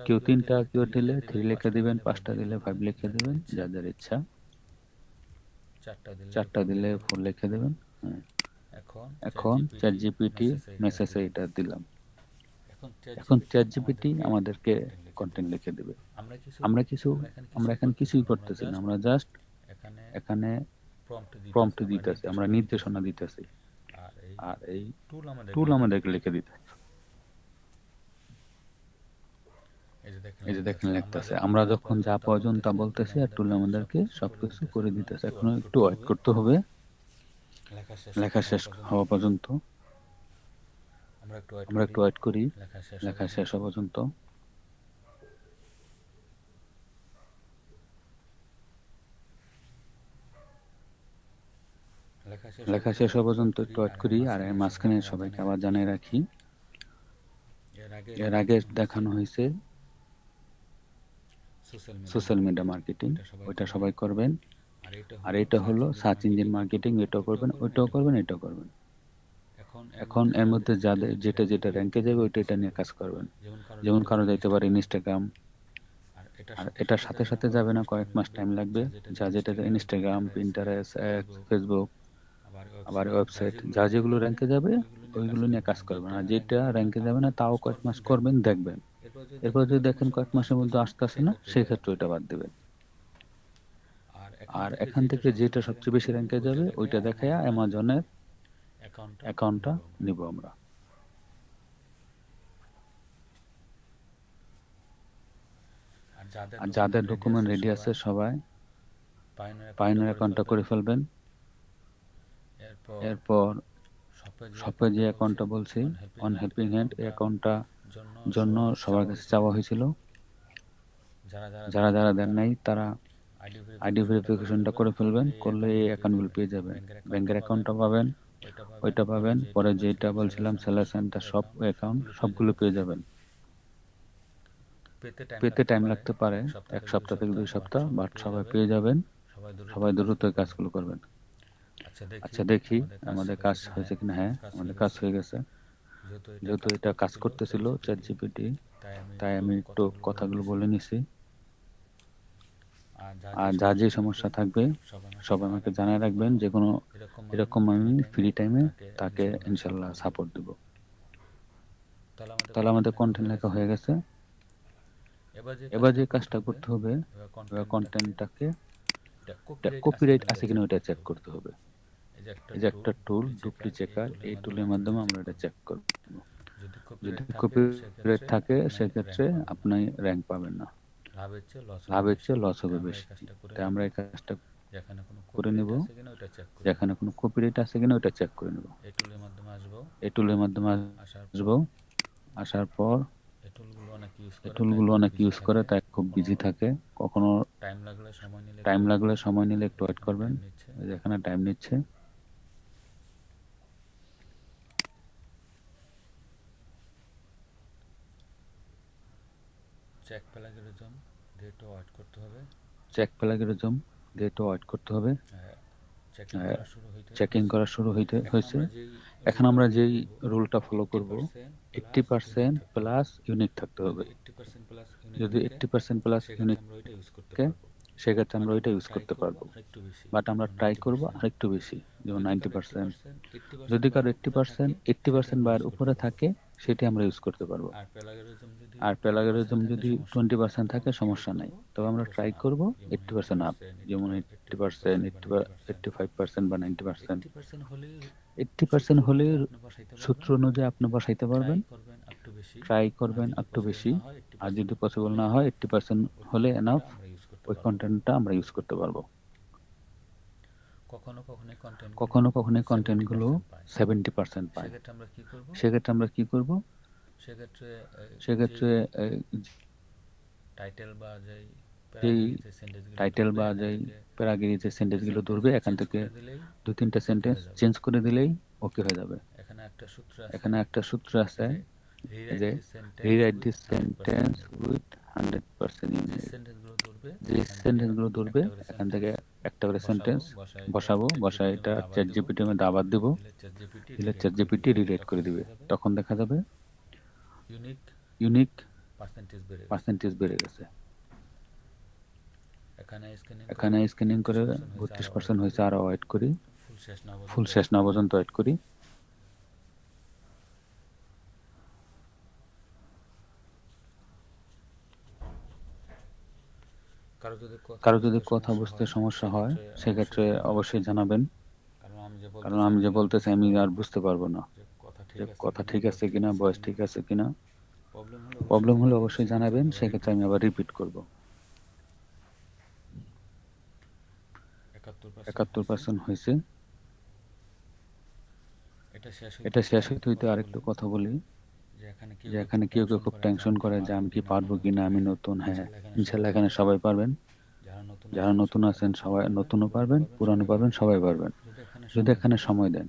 কেউ 3টা কিওয়ার্ড দিলে 3 লিখে দিবেন, 5টা দিলে 5 লিখে দিবেন, যাদের ইচ্ছা। 4টা দিলে 4 লিখে দিবেন। এখন চ্যাট জিপিটি মেসেজে এটা দিলাম। এখন চ্যাট জিপিটি আমাদেরকে কন্টেন্ট লিখে দেবে। আমরা এখানে কিছুই করতেছি না, আমরা জাস্ট এখানে প্রম্পট দিতেছি, আমরা নির্দেশনা দিতেছি, আর এই টুল আমাদেরকে লিখে দিতে। এই যে দেখেন লিখতেছে, আমরা যখন যা প্রয়োজন তা বলতেছি, আর টুল আমাদেরকে সবকিছু করে দিতেছে। এখন একটু ওয়েট করতে হবে লেখা শেষ হওয়া পর্যন্ত। আমরা একটু ওয়েট করি লেখা শেষ হওয়া পর্যন্ত। লেখা শেষ হওয়া পর্যন্ত একটু ওয়েট করি। আর এর মাঝখানে সবাইকে আবার জানিয়ে রাখি, এর আগে দেখানো হয়েছে সোশ্যাল মিডিয়া মার্কেটিং, ওইটা সবাই করবেন। আর এটা হলো সার্চ ইঞ্জিন মার্কেটিং, এটাও করবেন, ওইটাও করবেন, এটাও করবেন। এখন এর মধ্যে যাদের যেটা র্যাঙ্কে যাবে ওইটা নিয়ে কাজ করবেন। যেমন কারো যাইতে পারে ইনস্টাগ্রাম, আর এটার সাথে সাথে যাবে না, কয়েক মাস টাইম লাগবে। যেটা ইনস্টাগ্রাম, পিন্টারেস্ট, ফেসবুক, আবার ওয়েবসাইট, যেগুলো র্যাঙ্কে যাবে ওইগুলো নিয়ে কাজ করবেন। আর যেটা র্যাঙ্কে যাবে না তাও কয়েক মাস করবেন, দেখবেন। এরপর যদি দেখেন কয়েক মাসের মধ্যে আসতেছে না, সেই ক্ষেত্রে ওইটা বাদ দিবেন। আর এখান থেকে যেটা সবচেয়ে বেশি র্যাঙ্কে যাবে ওইটা দেখায়া অ্যামাজনের অ্যাকাউন্টটা নিব আমরা। আর যাদের ডকুমেন্ট রেডি আছে সবাই পাইনের অ্যাকাউন্টটা করে ফেলবেন। এরপর শপে যে অ্যাকাউন্টটা বলছি অন হেল্পিং হ্যান্ড, এই অ্যাকাউন্টটা জন্য সবার কাছে চাওয়া হয়েছিল। যারা যারা দেন নাই তারা আইডি ভেরিফিকেশনটা করে ফেলবেন, করলে এই অ্যাকাউন্টগুলো পেয়ে যাবেন। ব্যাংকের অ্যাকাউন্টটা পাবেন, ওইটা পাবেন। পরে যেটা বলছিলাম সেলার সেন্টার সব অ্যাকাউন্ট সবগুলো পেয়ে যাবেন। পেতে টাইম লাগতে পারে 1 সপ্তাহ থেকে 2 সপ্তাহ, বাট সবাই পেয়ে যাবেন। সবাই দ্রুত এই কাজগুলো করবেন। আচ্ছা দেখি আমাদের কাজ হয়েছে কিনা। হ্যাঁ, আমাদের কাজ হয়ে গেছে। যেহেতু এটা কাজ করতেছিল চ্যাট জিপিটি, তাই আমি একটু কথাগুলো বলে নিছি। আর যা যে সমস্যা থাকবে সব আমাকে জানায় রাখবেন। যে কোনো এরকম আমি ফ্রি টাইমে তাকে ইনশাল্লাহ সাপোর্ট দিব। তাহলে আমাদের কন্টেন্ট লেখা হয়ে গেছে। এবার যে কাজটা করতে হবে, এবার কন্টেন্টটাকে কপিরাইট আছে কিনা ওটা চেক করতে হবে। এই যে একটা টুল ডুপ্লি চেকার, এই টুলের মাধ্যমে আমরা এটা চেক করব। যদি কপিরাইট থাকে সেক্ষেত্রে আপনি র্যাঙ্ক পাবেন না, লাভের চেয়ে লস হবে বেশি। তাই আমরা এই কাজটা করে নেব। যেখানে কোনো কপিরাইট আছে কিনা ওটা চেক করে নেব। এই টুলের মাধ্যমে আসবো। আসার পর এই টুলগুলো অনেক ইউজ করে, তাই খুব বিজি থাকে। কখনো টাইম লাগলে সময় নিলে একটু ওয়েট করবেন। যেখানে টাইম নিচ্ছে চেক প্লাগরিজম ডেটা ওয়াইট করতে হবে। চেকিং করা শুরু হয়েছে। এখন আমরা যেই রুলটা ফলো করব, 80% প্লাস ইউনিক থাকতে হবে। যদি 80% প্লাস ইউনিক থাকে সেক্ষেত্রে আমরা ওইটা ইউজ করতে পারবো। বাট আমরা ট্রাই করব আরেকটু বেশি, যেমন 90%। যদি কারো 80% বা এর উপরে থাকে সেটি আমরা ইউজ করতে পারবো। আর প্যারাগ্রাফিজম যদি 20% থাকে সমস্যা নাই, তবে আমরা ট্রাই করব 80% আপ, যেমন 80%, 85% বা 90%। 80% হলে সূত্র অনুযায়ী আপনি বসাইতে পারবেন। ট্রাই করবেন একটু বেশি। আর যদি পসিবল না হয় 80% হলে এনাফ, ওই কন্টেন্টটা আমরা ইউজ করতে পারবো। কখনো কখনো কন্টেন্ট গুলো 70% পায়। সেক্ষেত্রে আমরা কি করব? সেক্ষেত্রে টাইটেল বা যেই প্যারাগ্রাফে যে সেন্টেন্স গুলো ধরবে এখান থেকে 2-3টা সেন্টেন্স চেঞ্জ করে দিলেই ওকে হয়ে যাবে। এখানে একটা সূত্র আছে যে rewrite this sentence with 100% unique. যে সেন্টেন্স গুলো ধরবে এখান থেকে একটা করে সেন্টেন্স বসাবো, বসায় এটা চ্যাট জিপিটি এর মধ্যে আবার দেব, দিলে চ্যাট জিপিটি রিরাইট করে দিবে। তখন দেখা যাবে ইউনিক পার্সেন্টেজ বেড়ে গেছে। এখানে স্ক্যানিং করে 32% হয়েছে। আরো ওয়েট করি, ফুল শেষ না পর্যন্ত ওয়েট করি। কারো যদি কথা বুঝতে সমস্যা হয় সেক্ষেত্রে অবশ্যই জানাবেন, কারণ আমি যে বলতেছি আমি আর বুঝতে পারবো না যে কথা ঠিক আছে কিনা, ভয়েস ঠিক আছে কিনা। প্রবলেম হলে অবশ্যই জানাবেন, সেক্ষেত্রে আমি আবার রিপিট করব। 71% হয়েছে। এটা শেষ হইতে হইতে আরেকটু কথা বলি, যে এখানে কেউ কেউ খুব টেনশন করে যে আমি কি পারবো কিনা, আমি নতুন। হ্যাঁ, ইনশাল্লাহ এখানে সবাই পারবেন। যারা নতুন আছেন সবাই নতুনও পারবেন, পুরানো পারবেন, সবাই পারবেন, যদি এখানে সময় দেন।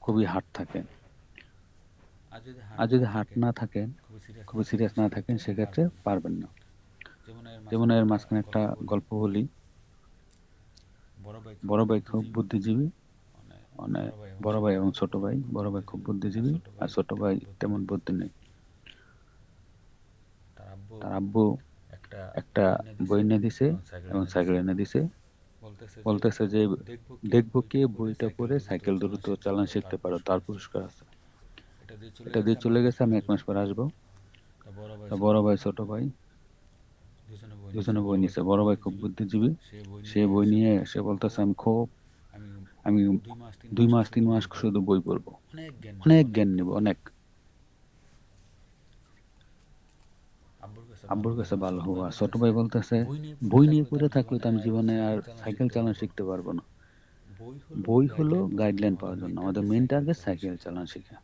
খুবই হার্ড থাকে। আর যদি হার্ড না থাকেন, খুবই সিরিয়াস না থাকেন, সেক্ষেত্রে পারবেন না। যেমন এর মাঝখানে একটা গল্প বলি। বড় ভাই খুব বুদ্ধিজীবী, মানে বড় ভাই এবং ছোট ভাই। বড় ভাই খুব বুদ্ধিজীবী আর ছোট ভাই তেমন বুদ্ধি নেই। তার আব্বু একটা বই এনে দিছে এবং সাইকেল এনে দিছে। বলতেছে যে দেখবো কে বইটা পড়ে সাইকেল দ্রুত চালানো শিখতে পারো, তার পুরস্কার আছে। এটা দিয়ে চলে গেছে, আমি 1 মাস পর আসবো। তা বড় ভাই ছোট ভাই দুজনে বই নিছে। বড় ভাই খুব বুদ্ধিজীবী, সে বই নিয়ে সে বলতেছে আমি 2 মাস 3 মাস শুধু বই পড়বো, অনেক জ্ঞান নিব, অনেক। আব্বুর কাছে ভালো হওয়া। ছোট ভাই বলতেছে বই নিয়ে পড়ে থাকলে তো আমি জীবনে আর সাইকেল চালানো শিখতে পারবো না। বই হলো গাইডলাইন পাওয়ার জন্য, আমাদের মেইন টার্গেট সাইকেল চালানো শেখা।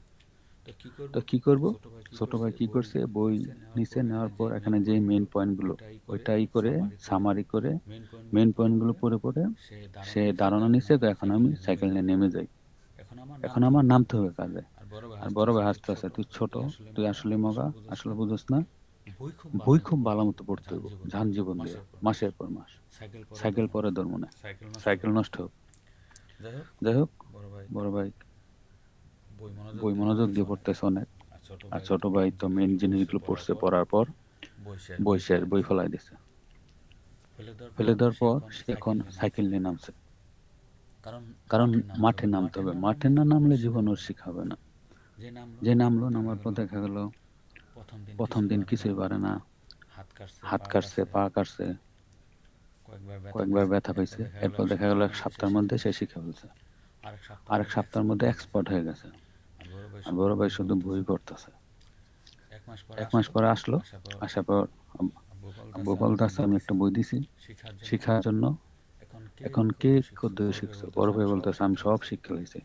তো কি করব? ছোট ভাই কি করছে, বই নিচে নেওয়ার পর এখানে যে মেইন পয়েন্টগুলো ওইটাই করে সামারি করে মেইন পয়েন্টগুলো পড়ে পড়ে সে দাঁড়ানো নিচে। তো এখন আমি সাইকেল নিয়ে নেমে যাই, এখন আমার নামতে হবে কাজে। আর বড় ভাই হাসতে হাসতে, তুই ছোট, তুই আসলে মগা, আসলে বুঝোস না, বই খুব ভালো মতো পড়তে হবে, যান জীবন দিয়ে মাসের পর মাস। সাইকেল পরে ধর্ম না, সাইকেল নষ্ট হোক। যাই হোক, বড় ভাই বই মনোযোগ দিয়ে পড়তেছে অনেক, আর ছোট ভাই তো মেইন জিনিসগুলো পড়ছে, পড়ার পর বই শেষ, বই ফেলাই দিছে। ফেলে দেওয়ার পর সে এখন সাইকেল নিয়ে নামছে, কারণ মাঠে নামতে হবে। মাঠে না নামলে জীবন ওর শিখা হবে না। যে নামলো, নামার পর দেখা গেল প্রথম দিন কিছুই পারে না, হাত কাটছে, পা কাটছে, কয়েকবার ব্যথা পাইছে। এরপর দেখা গেল 1 সপ্তাহের মধ্যে সে শিখে ফেলছে, আর 1 সপ্তাহের মধ্যে এক্সপার্ট হয়ে গেছে। আর বড় ভাই শুধু বই পড়তেছে। 1 মাস পরে আসলো, আসার পর আব্বু বলতেছে আমি একটা বই দিছি শিখার জন্য, এখন কে কত শিখছো? বড় ভাই বলতেছে আমি সব শিক্ষা হয়েছে,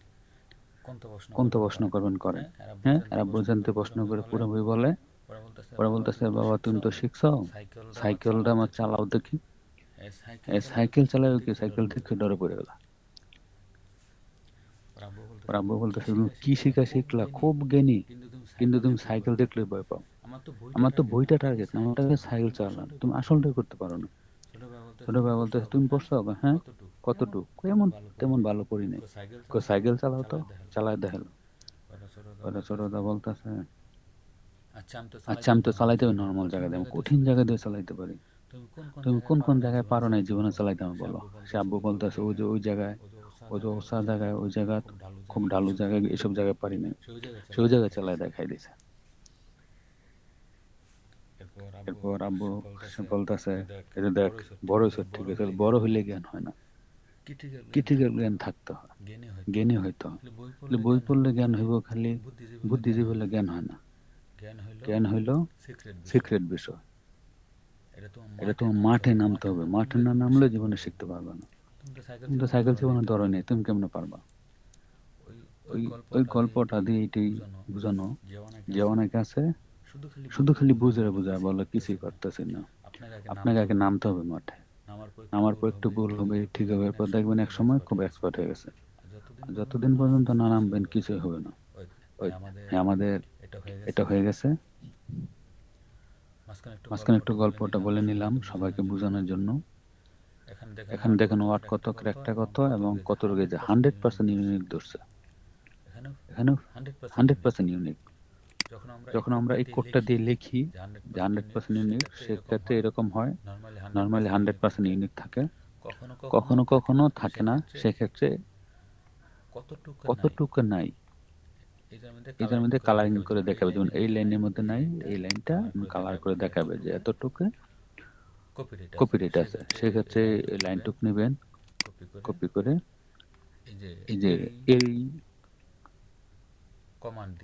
কোন তো প্রশ্ন করবেন করেন। হ্যাঁ, আর আব্বু জানতে প্রশ্ন করে পুরো বই বলে। পরে বলতেছে বাবা তুমি তো শিখছো, সাইকেলটা আমার চালাও দেখি। সাইকেল চালাও কি? সাইকেল থেকে ডরে পড়ে গেল। আর আব্বু বলতেছে তুমি কি শিখা শিখলা, খুব জ্ঞানী, কিন্তু তুমি সাইকেল দেখলে ভয় পাও। আমার তো বইটা টার্গেট না, আমার টার্গেট সাইকেল চালানো, তুমি আসলটাই করতে পারো না। ছোট ভাই বলতেছে তুমি পড়ছো? হ্যাঁ। কতটুকু? এমন তেমন ভালো পড়ি নাই। সাইকেল চালাও তো, চালায় দেখালো। ছোট দা বলতেছে আচ্ছা আমি তো চালাইতে পারি নর্মাল জায়গায়, আমি কঠিন জায়গা দিয়ে চালাইতে পারি, তুমি কোন কোন জায়গায় পারো নাই জীবনে চালাইতে আমাকে বলো। সে আব্বু বলতেছে ওই যে ওই জায়গায়, ওই যে ওসা জায়গায়, ওই জায়গা খুব ঢালু জায়গায়, এসব জায়গায় পারি নাই, সেই জায়গায় চালাই দেখাই দিছে। এরপর আব্বু সে বলতেছে এই যে দেখ, বড় হইছ, ঠিক আছে, বড় হইলে জ্ঞান হয় না, ক্রিটিক্যাল জ্ঞান থাকতে হয়, জ্ঞানী হইতে হয়। বই পড়লে জ্ঞান হইব খালি, বুদ্ধিজীবী হলে জ্ঞান হয় না। জ্ঞান হইল সিক্রেট বিষয়। এটা তোমার মাঠে নামতে হবে, মাঠে না নামলে জীবনে শিখতে পারবে না। তুমি তো সাইকেল জীবনে ধরো নেই, তুমি কেমনে পারবা? ওই ওই গল্পটা দিয়ে এটাই বুঝানো যে অনেকে আছে শুধু খালি বুঝে বুঝায় বলে কিছুই করতেছি না। আপনাকে আগে নামতে হবে মাঠে, নামার পর একটু ভুল হবে, ঠিক হবে, এরপর দেখবেন এক সময় খুব এক্সপার্ট হয়ে গেছে। আর যতদিন পর্যন্ত না নামবেন কিছুই হবে না। ওই হ্যাঁ, আমাদের এটা হয়ে গেছে। মাঝখানে একটু গল্পটা বলে নিলাম সবাইকে বোঝানোর জন্য। এখানে দেখেন ওয়াট কত, ক্র্যাকটা কত, এবং কত রোগে যে 100% ইউনিক ধরছে। এখানে 100% ইউনিক। যখন আমরা এই কোডটা দিয়ে লিখি যে 100% ইউনিক, সেক্ষেত্রে এরকম হয়, নর্মালি 100% ইউনিক থাকে, কখনো কখনো থাকে না। সেক্ষেত্রে কতটুকু নাই এটার মধ্যে কালারিং করে দেখাবে, যেমন এই লাইনের মধ্যে নাই, এই লাইনটা কালার করে দেখাবে যে এতটুকু কপিরাইট আছে। সেক্ষেত্রে এই লাইনটুকু নেবেন, কপি করে এই যে এই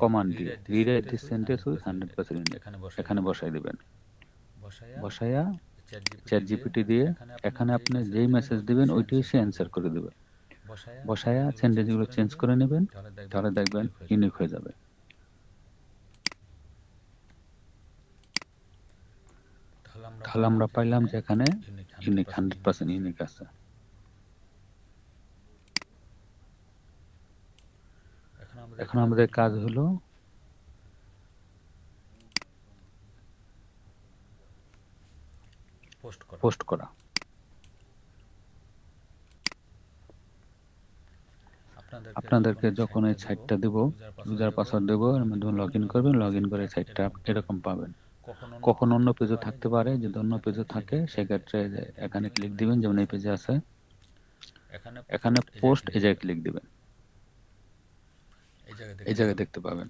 কমান্ড দিয়ে rewrite this sentence with 100% unique এখানে বসাই দিবেন। বসায়া চ্যাট জিপিটি দিয়ে এখানে আপনি যেই মেসেজ দিবেন ওইটাই সে অ্যান্সার করে দিবে। বসায়া সেন্টেন্সগুলো চেঞ্জ করে নেবেন, তাহলে দেখবেন ইউনিক হয়ে যাবে। তাহলে আমরা পাইলাম যে এখানে ইউনিক 100% ইউনিক আছে। এখন আমাদের কাজ হলো পোস্ট করা। আপনাদেরকে যখন এই সাইটটা দেব, ইউজার পাসওয়ার্ড দেবো, এর মধ্যে লগ ইন করবেন, লগ ইন করে সাইটটা এরকম পাবেন। কখন অন্য পেজও থাকতে পারে, যদি অন্য পেজও থাকে সেক্ষেত্রে এখানে ক্লিক দিবেন, যেমন এই পেজে আছে, এখানে পোস্ট এই জায়গায় ক্লিক দিবেন, এই জায়গায় দেখতে পাবেন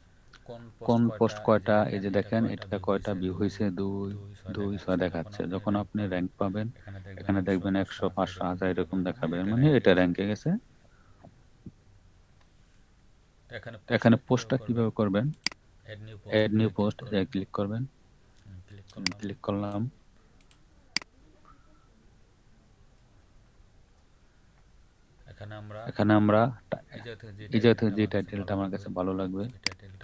কোন পোস্ট কয়টা, এই যে দেখেন এটা কয়টা ভিউ হয়েছে, 2 2 6 দেখাচ্ছে। যখন আপনি র্যাঙ্ক পাবেন এখানে দেখবেন 100 500 1000 এরকম দেখাবে, মানে এটা র্যাঙ্কে গেছে। এখানে পোস্টটা কিভাবে করবেন, এড নিউ পোস্ট ক্লিক করবেন, ক্লিক করলাম। এখানে আমরা এই যে টাইটেলটা আমার কাছে ভালো লাগবে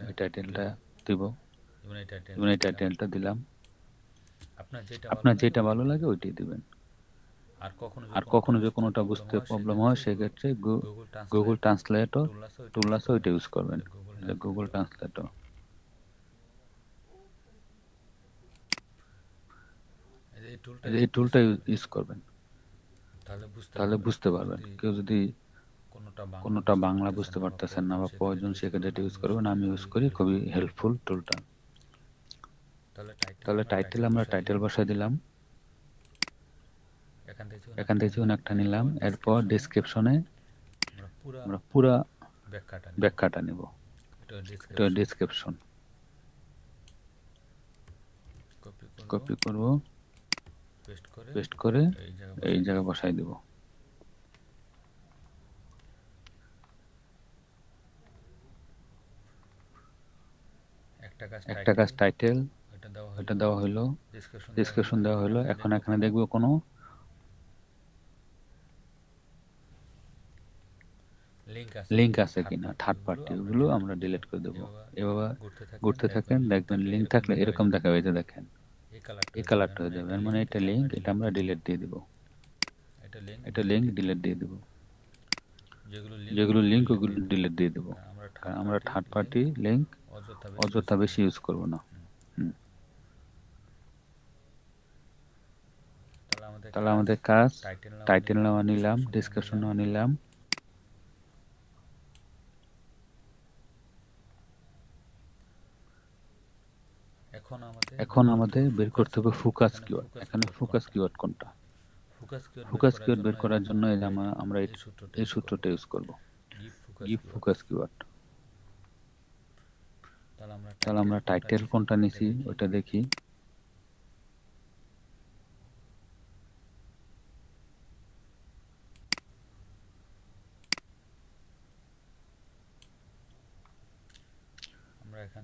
এই টাইটেলটা দিব, এবং এই টাইটেলটা দিলাম। আপনার যেটা ভালো লাগে ওইটাই দিবেন। আর কখনো যে কোনোটা বুঝতে প্রবলেম হয় সেক্ষেত্রে গুগল ট্রান্সলেটর টুল আছে, ওইটা ইউজ করবেন, গুগল ট্রান্সলেটর। এই টুলটা ইউজ করবেন, তাহলে বুঝতে পারবেন। কেউ যদি কোনোটা বাংলা বুঝতে পারতেছেন না বা প্রয়োজন, সেক্ষেত্রে এটা ইউজ করবেন। আমি ইউজ করি, খুবই হেল্পফুল টুলটা। তাহলে টাইটেল আমরা টাইটেল বসাই দিলাম, এখান থেকে একটা নিলাম। এরপর ডেসক্রিপশনে আমরা পুরা ব্যাখ্যাটা নিব, এটা ডেসক্রিপশন। কপি করব, পেস্ট করে এই জায়গায় বসাই দিব। একটা কাজ টাইটেল এটা দেওয়া হলো, ডেসক্রিপশন দেওয়া হলো। এখন এখানে দেখব কোনো লিংক আছে কিনা, থার্ড পার্টি, ওগুলো আমরা ডিলিট করে দেবো। এভাবে ঘুরতে থাকেন, দেখবেন লিংক থাকলে এরকম দেখাবে, যে দেখেন এই কালারটা হয়ে যাবে, মানে এটা লিংক, এটা আমরা ডিলিট দিয়ে দিব। এটা লিংক ডিলিট দিয়ে দিব, যেগুলো লিংক ওগুলো ডিলিট দিয়ে দেবো, কারণ আমরা থার্ড পার্টি লিংক অযথা বেশি ইউজ করব না। তাহলে আমাদের কাজ, টাইটেল নেওয়া নিলাম, ডিসকাশন নেওয়া নিলাম। এখন আমাদের বের করতে হবে ফোকাস কিওয়ার্ড। এখানে ফোকাস কিওয়ার্ড কোনটা? ফোকাস কিওয়ার্ড বের করার জন্য আমরা এই সূত্রটা ইউজ করব, গিভ ফোকাস কিওয়ার্ড। তাহলে আমরা টাইটেল কোনটা নিছি ওটা দেখি।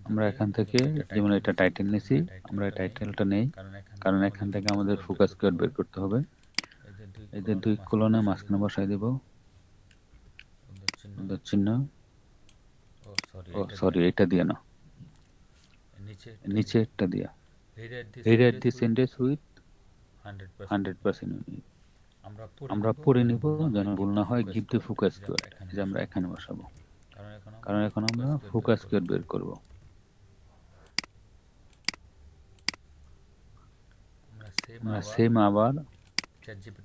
আমরা এখান থেকে যেমন এটা টাইটেল নিছি, আমরা এই টাইটেলটা নেই, কারণ এখান থেকে আমাদের ফোকাস কিওয়ার্ড বের করতে হবে। এই যে 2 কোলনে মাঝখানে বসাই দেব চিহ্ন। ও সরি, এটা দিয়ে না, নিচে একটা দিয়া। Rewrite this sentence with 100% unique. আমরা পড়ে নিব যেন ভুল না হয়। গিভ দ্য ফোকাস কিওয়ার্ড, যে আমরা এখানে বসাবো, কারণ এখন আমরা ফোকাস কিওয়ার্ড বের করব। আমরা সেম আবার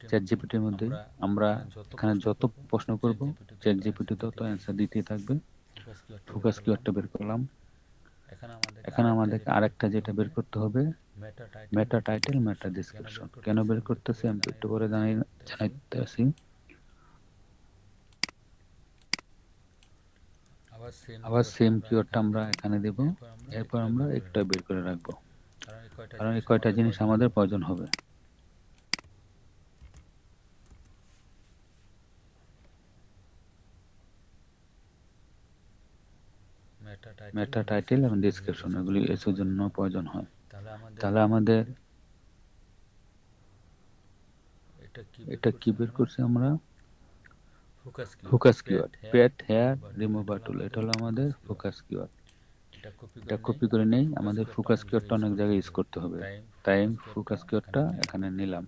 চ্যাটজিপিটির মধ্যে আমরা এখানে যত প্রশ্ন করব চ্যাটজিপিটি তত অ্যান্সার দিতেই থাকবে। ফোকাস কিওয়ার্ডটা বের করলাম। এখানে আমাদের আরেকটা যেটা বের করতে হবে, মেটা টাইটেল মেটা ডেসক্রিপশন। কেন বের করতেছি আমি একটু পরে জানাইতে আসি। আবার সেম কিওয়ার্ডটা আমরা এখানে দেব। এরপর আমরা একটা বের করে রাখবো, কারণ এই কয়টা জিনিস আমাদের প্রয়োজন হবে। মেটা টাইটেল এবং ডেসক্রিপশন, এগুলি এসের জন্য প্রয়োজন হয়। তাহলে আমাদের এটা কি বের করছি আমরা? ফোকাস কিওয়ার্ড, পেট হেয়ার রিমুভার টুল, এটা হলো আমাদের ফোকাস কিওয়ার্ড। এটা কপি করে নেই, আমাদের ফোকাস কিওয়ার্ডটা অনেক জায়গায় ইউজ করতে হবে, তাই আমি ফোকাস কিওয়ার্ডটা এখানে নিলাম।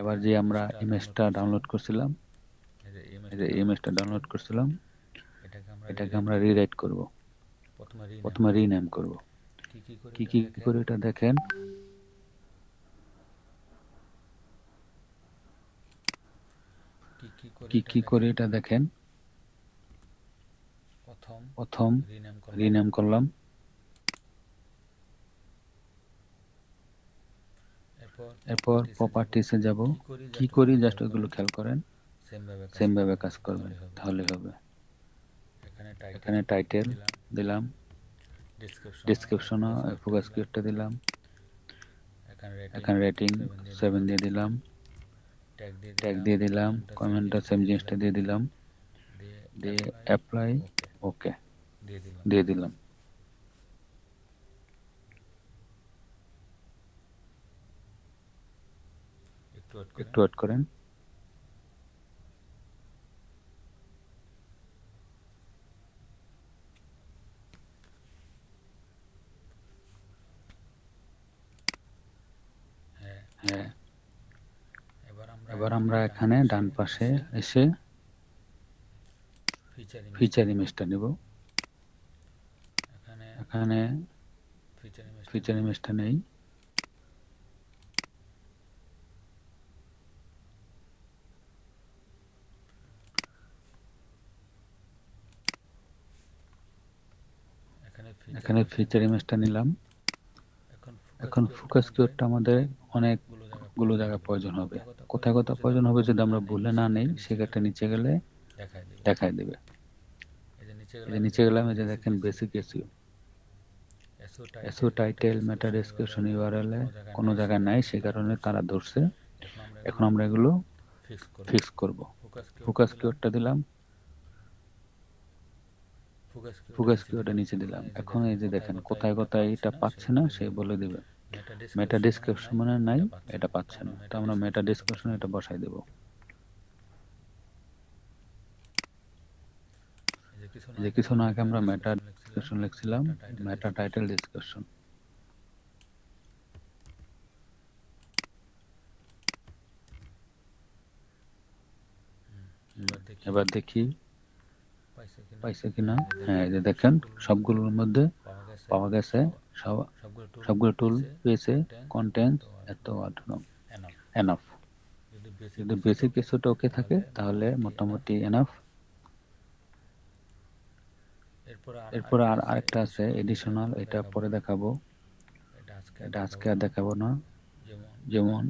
এবার যে আমরা ইমেজটা ডাউনলোড করছিলাম, এটাকে আমরা রিরাইট করব, প্রথমে রিনেম করব। কি কি করে এটা দেখেন। কি করে এটা দেখেন। প্রথম রিনেম করলাম, এরপর প্রপার্টিসে যাব। কি করি জাস্ট ওইগুলো খেয়াল করেন, সেম ভাবে কাজ করবেন, তাহলে হবে। এখানে টাইটেল দিলাম, ডেসক্রিপশন ফোকাস কিওয়ার্ডটা দিলাম, এখানে রেটিং 7 দিয়ে দিলাম, ট্যাগ দিয়ে দিলাম, কমেন্টটা সেম জিনিসটা দিয়ে দিলাম, দিয়ে অ্যাপ্লাই ওকে দিয়ে দিলাম। একটু ওয়েট করেন। হ্যাঁ, এবার আমরা এখানে ডান পাশে এসে ফিচার ইমেজটা নেব। এখানে ফিচার ইমেজটা নেই, এখানে ফিচার ইমেজটা নিলাম। এখন ফোকাস কিওয়ার্ডটা আমাদের অনেকগুলো জায়গায় প্রয়োজন হবে। কোথায় কোথায় প্রয়োজন হবে যদি আমরা বলে না নেই, সেক্ষেত্রে নিচে গেলে দেখায় দেবে। এই যে নিচে গেলাম, এই যে দেখেন basic SEO, SEO title, meta description, URL এ কোনো জায়গায় নাই, সেই কারণে তারা ধরছে। এখন আমরা এগুলো ফিক্স করব। ফোকাস কিওয়ার্ডটা দিলাম, ফোকাস কিওয়ার্ডের নিচে দিলাম। এখন এই যে দেখেন কোথায় কোথায় এটা পাচ্ছে না সে বলে দিবে। মেটা ডেসক্রিপশন মানে নাই, এটা পাচ্ছে না, তো আমরা মেটা ডেসক্রিপশন এটা বসাই দেব। যে কিছু না আগে আমরা মেটা ডেসক্রিপশন লিখছিলাম, মেটা টাইটেল ডেসক্রিপশন। এবার দেখি পাইছে কিনা। হ্যাঁ, এই যে দেখেন সবগুলোর মধ্যে পাওয়া গেছে, সবগুলো টুল পেয়েছে। কন্টেন্ট এত এনাফ। যদি বেসিক কিছুটা ওকে থাকে তাহলে মোটামুটি এনাফ। এরপর আরেকটা আছে এডিশনাল, এটা পরে দেখাবো, এটা আজকে আর দেখাবো না। যেমন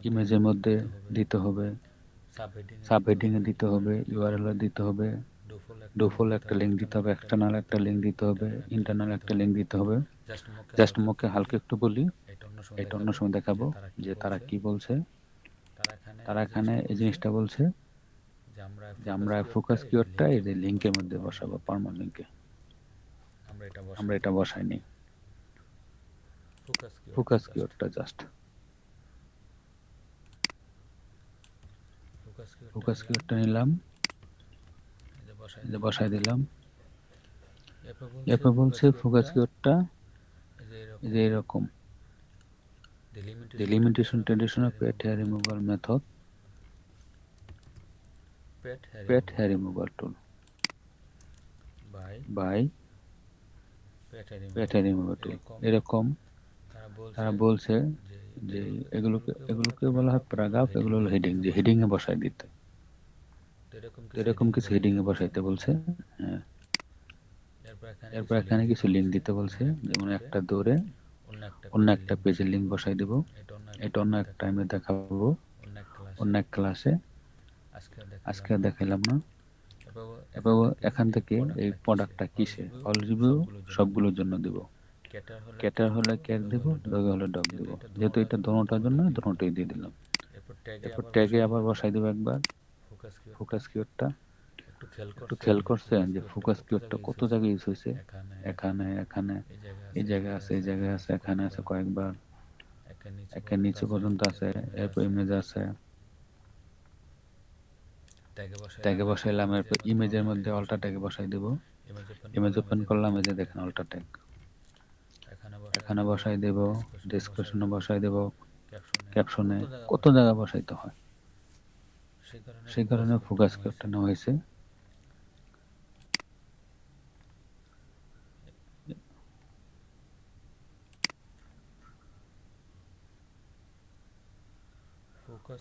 ইমেজের মধ্যে দিতে হবে, সাব হেডিং এ দিতে হবে, ইউআরএল এ দিতে হবে, ডোফল একটা লিংক দিতে হবে, এক্সটার্নাল একটা লিংক দিতে হবে, ইন্টারনাল একটা লিংক দিতে হবে। জাস্ট মুখে হালকা একটু বলি, এটা অন্য সময় দেখাবো যে তারা কি বলছে। তারা এখানে এই জিনিসটা বলছে যে আমরা ফোকাস কিওয়ার্ডটা এই যে লিংকের মধ্যে বসাবো, পারমানেন্ট লিংকে। আমরা এটা বসাইনি, ফোকাস কিওয়ার্ডটা জাস্ট ফোকাস কিওয়ার্ডটা নিলাম, এই যে বসাই দিলাম। এরপর বলছে ফোকাস কিওয়ার্ডটা এই যে এরকম, delimitation traditional pet hair removal method, pet hair removal tool by pet hair removal tool। এরকম তারা বলছে যে এগুলোকে বলা হয় প্যারাগ্রাফ, এগুলো হলো হেডিং, যে হেডিং এ বসাই দিতে। এরকম কিছু হেডিং এ বসাইতে বলছে। হ্যাঁ, এরপর এখানে কিছু লিংক দিতে বলছে, যেমন একটা দৌড়ে অন্য একটা পেজের লিংক বসাই দেব। এটা অন্য এক টাইমে দেখাবো, অন্য এক ক্লাসে, আজকে দেখাইলাম না। এবার এখান থেকে এই প্রোডাক্টটা কিসে, অল রিভিউ সবগুলোর জন্য দেব। ক্যাটার হলে ক্যাট দেব, ডগ হলে ডগ দেব। যেহেতু এটা দোনোটার জন্য দোনোটাই দিয়ে দিলাম। এরপর ট্যাগে আবার বসাই দেব একবার ফোকাস কিওয়ার্ডটা। একটু খেয়াল করছেন যে ফোকাস কিওয়ার্ডটা কত জায়গায় ইউজ হয়েছে? এখানে, এখানে, এই জায়গায় আছে, এই জায়গায় আছে, এখানে আছে কয়েকবার, একের নিচে পর্যন্ত আছে, এরপর ইমেজ আছে, ট্যাগে বসাইলাম। এরপর ইমেজের মধ্যে অল্টা ট্যাগে বসাই দেব। ইমেজ ওপেন করলাম, এই যে দেখেন অল্টা ট্যাগ এখানে বসাই দেব, ডেসক্রিপশনে বসাই দেব, ক্যাপশনে, কত জায়গা বসাইতে হয়। সেই কারণে ফোকাস কিওয়ার্ডটা নেওয়া হয়েছে।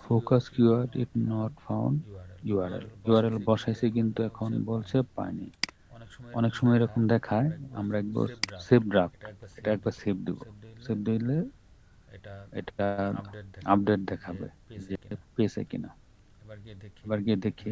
Focus keyword if not found URL বসাইছে কিন্তু এখন বলছে পাইনি। অনেক সময় এরকম দেখায়, আমরা একবার সেভ ড্রাফট, এটা একবার সেভ দেব। সেভ দিলে এটা আপডেট দেখাবে যে পেয়েছে কিনা। এবার গিয়ে দেখি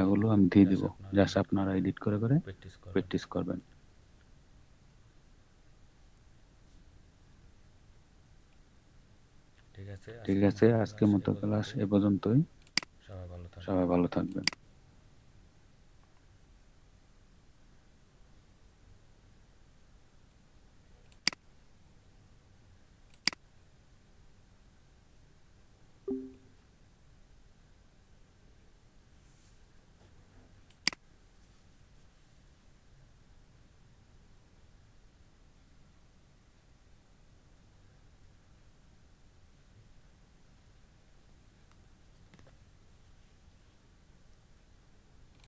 লেখাগুলো আমি দিয়ে দিব, জাস্ট আপনারা এডিট করে করে প্র্যাকটিস করবেন। প্র্যাকটিস করবেন। ঠিক আছে, ঠিক আছে, আজকের মতো ক্লাস এ পর্যন্তই। সবাই ভালো থাকবেন। সবাই ভালো থাকবেন।